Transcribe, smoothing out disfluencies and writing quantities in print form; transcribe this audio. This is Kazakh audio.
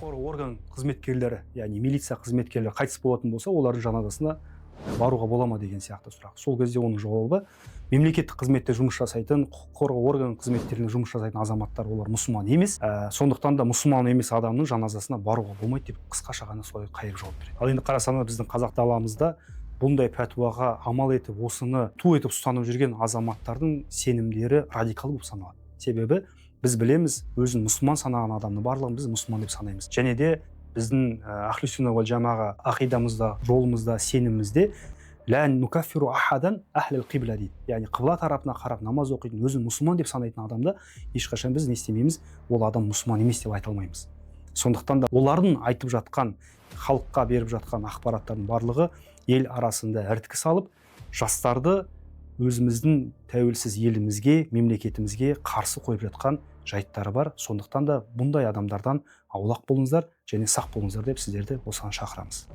қорғау орган қызметкерлері, яғни милиция қызметкерлері қайтыс болатын болса, олардың жаназасына баруға бола ма деген сияқты сұрақ. Сол кезде оның жауабы, мемлекеттік қызметте жұмыс жасайтын, құқық қорғау орган қызметтерінде жұмыс жасайтын азаматтар, олар мұсылман емес. Сондықтан да мұсылман емес адамның жаназасына баруға болмайды деп қысқаша ғана солай қайырып жауап береді. Ал енді қарасаңыз, біздің қазақ даламызда бұндай пәтуаға амал етіп, осыны ту етіп ұстанып жүрген азаматтардың сенімдері радикал болып саналады. Себебі біз білеміз, өзін мұсылман санаған адамның барлығын біз мұсылман деп санаймыз. Және де біздің ахли сунна уал жамаға ақидамызда, жолымызда, сенімімізде лән нукаффиру ахадан ахлил қибла дейді. Яғни қыбла тарапына қарап намаз оқитын, өзін мұсылман деп санайтын адамды ешқашан біз не істемейміз, ол адам мұсылман емес деп айта алмаймыз. Сондықтан да олардың айтып жатқан, халыққа беріп жатқан ақпараттардың барлығы ел арасында іріткі салып, жастарды өзіміздің тәуелсіз елімізге, мемлекетімізге қарсы қойып жатқан жайттары бар. Сондықтан да бұндай адамдардан аулақ болыңыздар және сақ болыңыздар деп сіздерді осыған шақырамыз.